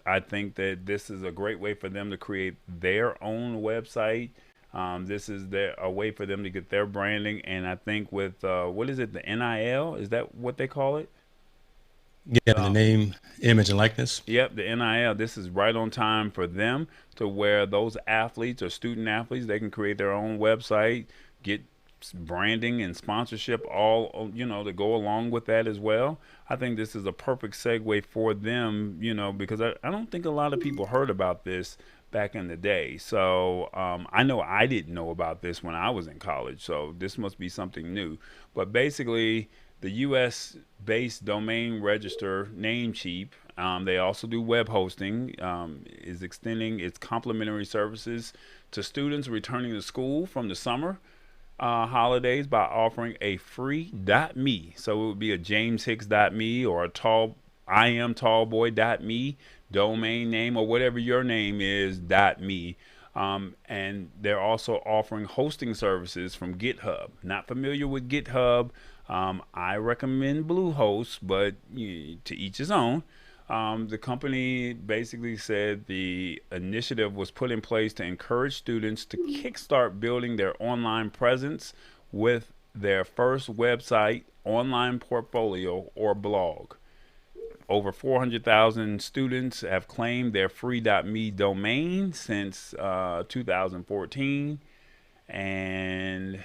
I think that this is a great way for them to create their own website. This is a way for them to get their branding. And I think with, what is it, the NIL? Is that what they call it? Yeah, the name, image, and likeness. Yep, the NIL. This is right on time for them, to where those athletes or student athletes, they can create their own website, get branding and sponsorship, all to go along with that as well. I think this is a perfect segue for them, because I don't think a lot of people heard about this back in the day. So I know I didn't know about this when I was in college, so this must be something new. But basically, the US based domain register Namecheap, they also do web hosting, is extending its complimentary services to students returning to school from the summer holidays by offering a free .me. So it would be a jameshicks.me or a iamtallboy.me domain name, or whatever your name is .me. And they're also offering hosting services from GitHub. Not familiar with GitHub. I recommend Bluehost, but to each his own. The company basically said the initiative was put in place to encourage students to kickstart building their online presence with their first website, online portfolio, or blog. Over 400,000 students have claimed their free.me domain since 2014, and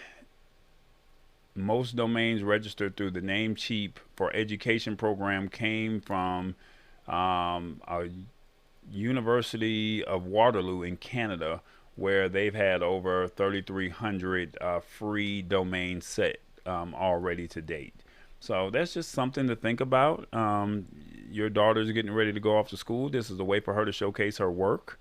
most domains registered through the Namecheap for Education program came from a University of Waterloo in Canada, where they've had over 3,300 free domains set already to date. So that's just something to think about. Your daughter's getting ready to go off to school. This is a way for her to showcase her work.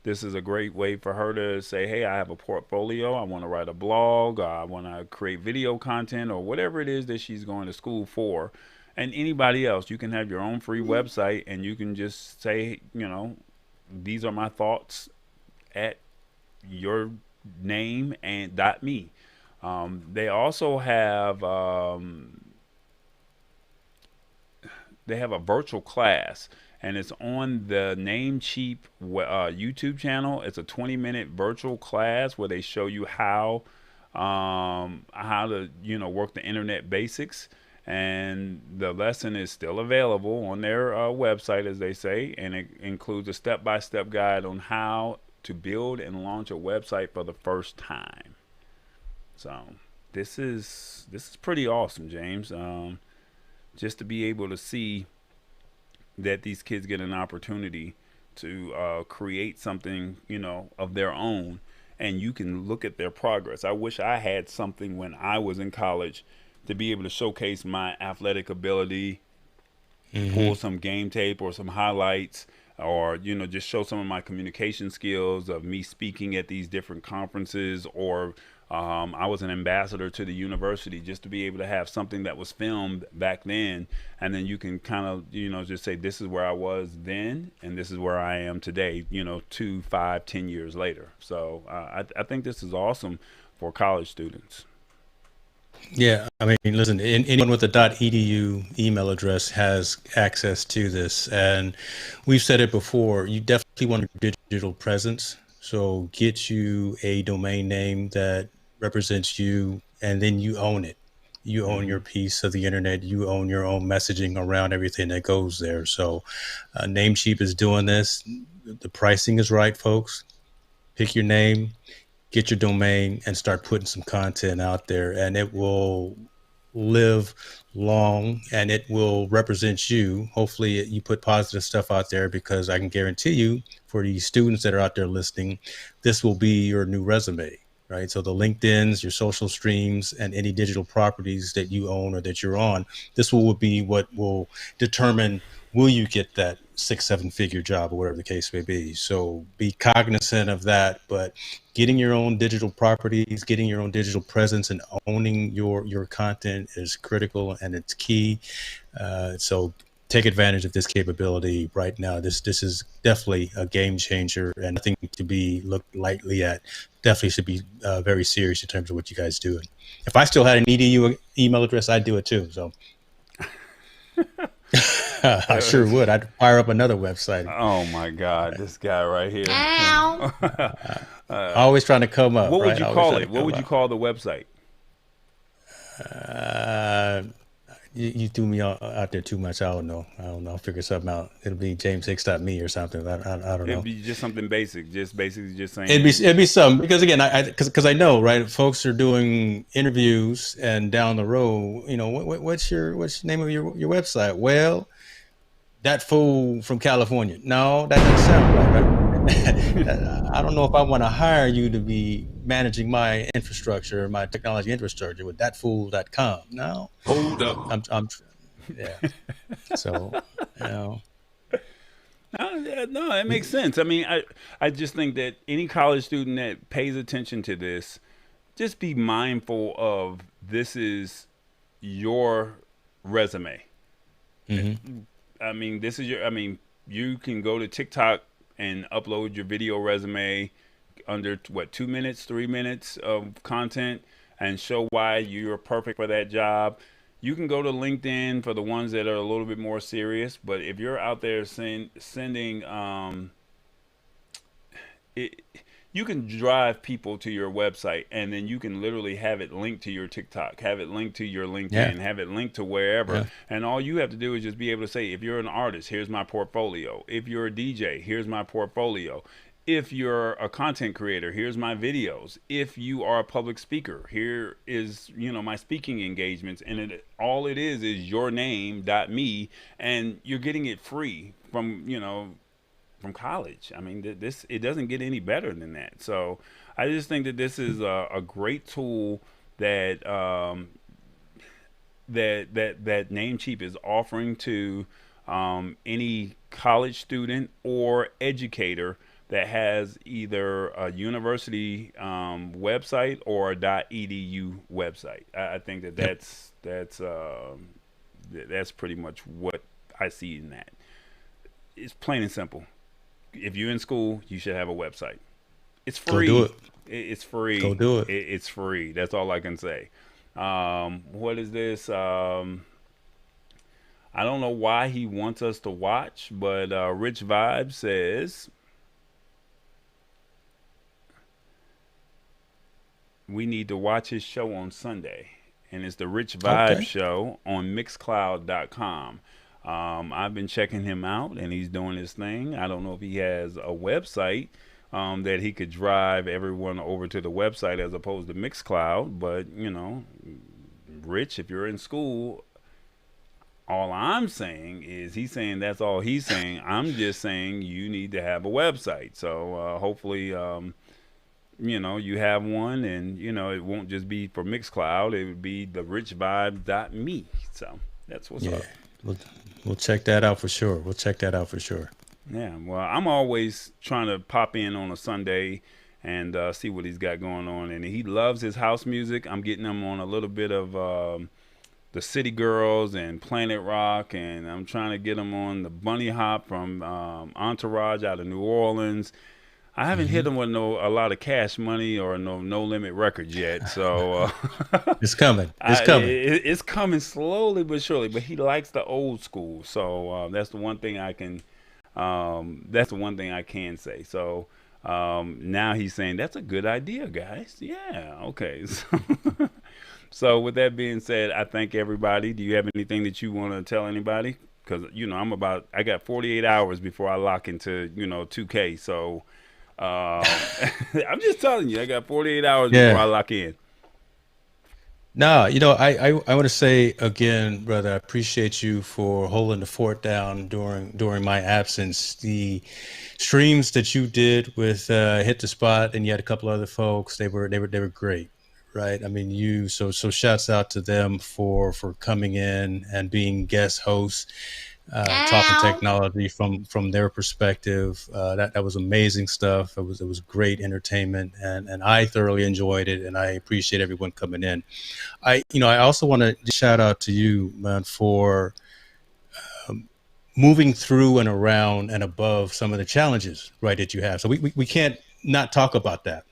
This is a great way for her to say, hey, I have a portfolio. I want to write a blog. I want to create video content, or whatever it is that she's going to school for. And anybody else, you can have your own free website, and you can just say, these are my thoughts at your name and .me. They also have a virtual class, and it's on the Namecheap YouTube channel. It's a 20-minute virtual class where they show you how to work the internet basics. And the lesson is still available on their website, as they say, and it includes a step-by-step guide on how to build and launch a website for the first time. So this is pretty awesome, James. Just to be able to see that these kids get an opportunity to create something, of their own, and you can look at their progress. I wish I had something when I was in college to be able to showcase my athletic ability, pull some game tape or some highlights, or just show some of my communication skills of me speaking at these different conferences, or I was an ambassador to the university, just to be able to have something that was filmed back then, and then you can kind of just say, this is where I was then and this is where I am today, 2, 5, 10 years later. So I think this is awesome for college students. Yeah, I mean, listen, anyone with a .edu email address has access to this, and we've said it before. You definitely want a digital presence, so get you a domain name that represents you, and then you own it. You own your piece of the internet. You own your own messaging around everything that goes there. So, Namecheap is doing this. The pricing is right, folks. Pick your name, get your domain, and start putting some content out there, and it will live long and it will represent you. Hopefully you put positive stuff out there, because I can guarantee you, for these students that are out there listening, this will be your new resume, right? So the LinkedIns, your social streams, and any digital properties that you own or that you're on, this will be what will determine, will you get that 6-7 figure job, or whatever the case may be. So be cognizant of that, but getting your own digital properties, getting your own digital presence, and owning your content is critical, and it's key. So take advantage of this capability right now. This is definitely a game changer, and nothing to be looked lightly at. Definitely should be very serious in terms of what you guys do. If I still had an EDU email address, I'd do it too. So I sure would. I'd fire up another website. Oh my God, this guy right here. Always trying to come up. What would right? you call it? What would you call the website? You threw me out there too much. I don't know. I'll figure something out. It'll be jameshicks.me or something. I don't know. It'd be just something basic. Just basically just saying. It'd be something, because again, because I know, right? Folks are doing interviews, and down the road, what's your name of your website? Well, that fool from California. No, that doesn't sound right. I don't know if I want to hire you to be managing my infrastructure, my technology infrastructure, with thatfool.com. No. Hold up. I'm yeah. So, No, it makes sense. I mean, I just think that any college student that pays attention to this, just be mindful of this is your resume. Mm-hmm. I mean, this is your. I mean, you can go to TikTok and upload your video resume under 2 minutes, 3 minutes of content, and show why you're perfect for that job. You can go to LinkedIn for the ones that are a little bit more serious. But if you're out there sending, you can drive people to your website, and then you can literally have it linked to your TikTok, have it linked to your LinkedIn, have it linked to wherever. Yeah. And all you have to do is just be able to say, if you're an artist, here's my portfolio. If you're a DJ, here's my portfolio. If you're a content creator, here's my videos. If you are a public speaker, here is, my speaking engagements. And all it is your name.me, and you're getting it free from college. I mean, it doesn't get any better than that. So I just think that this is a great tool that that Namecheap is offering to any college student or educator that has either a university website or a .edu website. I think that's pretty much what I see in that. It's plain and simple. If you're in school, you should have a website. It's free. Go do it. It's free. Go do it. It's free. That's all I can say. What is this? I don't know why he wants us to watch, but Rich Vibe says we need to watch his show on Sunday. And it's the Rich Vibe Show on Mixcloud.com. I've been checking him out, and he's doing his thing. I don't know if he has a website that he could drive everyone over to the website as opposed to Mixcloud. But, Rich, if you're in school, all I'm saying is he's saying that's all he's saying. I'm just saying you need to have a website. So hopefully, you have one, and, it won't just be for Mixcloud. It would be the richvibe.me. So that's what's up. We'll check that out for sure. Yeah, well, I'm always trying to pop in on a Sunday and see what he's got going on. And he loves his house music. I'm getting him on a little bit of the City Girls and Planet Rock, and I'm trying to get him on the Bunny Hop from Entourage out of New Orleans. I haven't hit him with a lot of Cash Money or No Limit Records yet, so it's coming. It's coming slowly but surely. But he likes the old school, so that's the one thing I can. That's the one thing I can say. So now he's saying that's a good idea, guys. Yeah, okay. So with that being said, I thank everybody. Do you have anything that you want to tell anybody? Because I got 48 hours before I lock into 2K. So. I'm just telling you, I got 48 hours before I lock in. No, I want to say again, brother, I appreciate you for holding the fort down during my absence. The streams that you did with Hit the Spot, and you had a couple other folks, they were great, right? I mean, so shouts out to them for coming in and being guest hosts. Talking technology from their perspective. That was amazing stuff. It was great entertainment, and I thoroughly enjoyed it, and I appreciate everyone coming in. I also want to shout out to you, man, for moving through and around and above some of the challenges, right, that you have. So we can't not talk about that.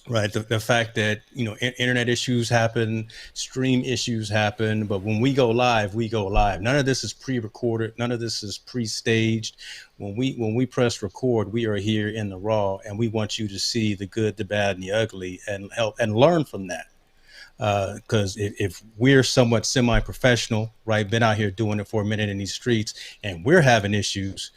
Right. The fact that, internet issues happen, stream issues happen. But when we go live, we go live. None of this is pre-recorded. None of this is pre-staged. When we press record, we are here in the raw, and we want you to see the good, the bad, and the ugly, and help and learn from that. Because if we're somewhat semi-professional, right, been out here doing it for a minute in these streets, and we're having issues,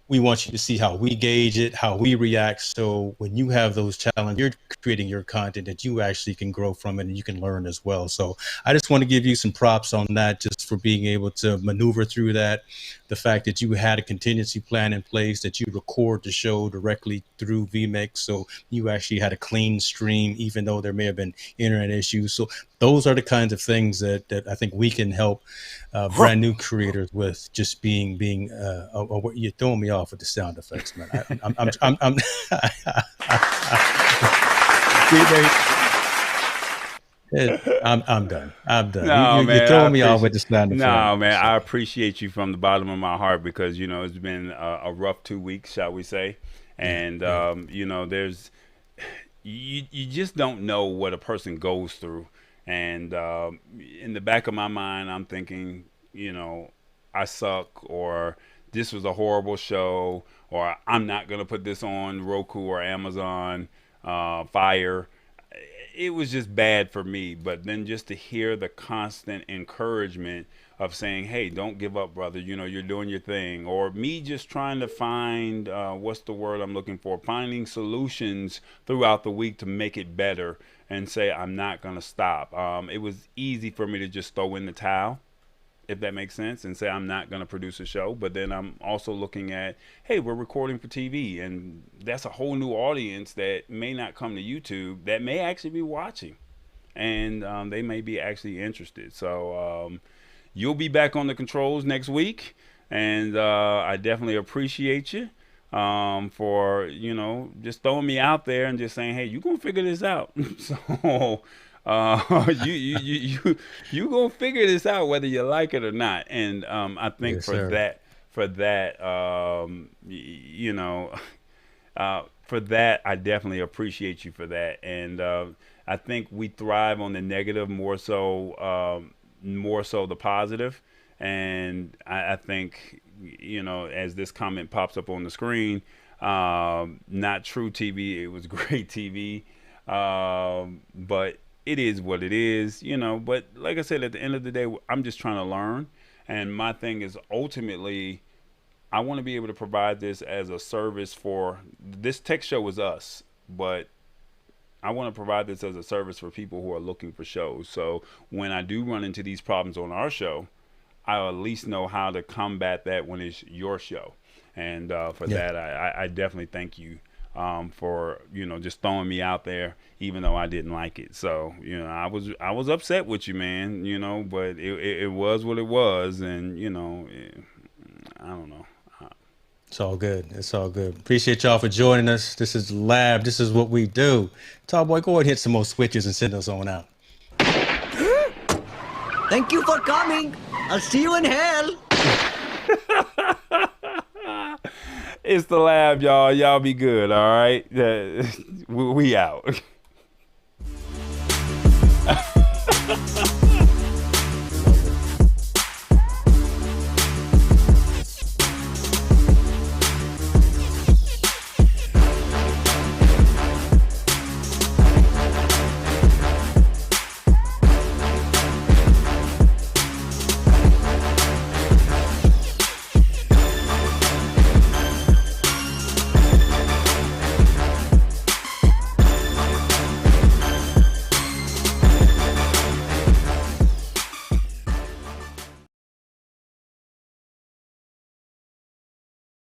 we want you to see how we gauge it, how we react. So when you have those challenges, you're creating your content that you actually can grow from it and you can learn as well. So I just want to give you some props on that, just for being able to maneuver through that. The fact that you had a contingency plan in place, that you record the show directly through vMix. So you actually had a clean stream, even though there may have been internet issues. So those are the kinds of things that I think we can help brand new creators with. Just being you're throwing me off with the sound effects, man. I'm I'm done. I'm done. No, You're man, throwing me off with the slander. No, man, I appreciate you from the bottom of my heart because it's been a rough 2 weeks, shall we say, and there's you just don't know what a person goes through, and in the back of my mind, I'm thinking, I suck, or this was a horrible show, or I'm not gonna put this on Roku or Amazon Fire. It was just bad for me. But then just to hear the constant encouragement of saying, hey, don't give up, brother, you're doing your thing, or me just trying to find what's the word I'm looking for, finding solutions throughout the week to make it better, and say I'm not gonna stop. It was easy for me to just throw in the towel, if that makes sense, and say I'm not going to produce a show. But then I'm also looking at, hey, we're recording for TV, and that's a whole new audience that may not come to YouTube, that may actually be watching, and they may be actually interested. So you'll be back on the controls next week, and I definitely appreciate you for just throwing me out there and just saying, hey, you're gonna figure this out. So you gonna figure this out whether you like it or not. And I think Yes, for sir. for that I definitely appreciate you for that. And I think we thrive on the negative more so the positive. And I think as this comment pops up on the screen, not true TV, it was great TV, but it is what it is, but like I said, at the end of the day, I'm just trying to learn. And my thing is, ultimately, I want to be able to provide this as a service for this tech show is us, but I want to provide this as a service for people who are looking for shows. So when I do run into these problems on our show, I'll at least know how to combat that when it's your show. And for that, I definitely thank you for just throwing me out there, even though I didn't like it. So I was upset with you, man. But it was what it was, and I don't know. It's all good. It's all good. Appreciate y'all for joining us. This is Lab. This is what we do. Tall boy, go ahead and hit some more switches and send us on out. Thank you for coming. I'll see you in hell. It's the Lab, y'all. Y'all be good, all right? We out.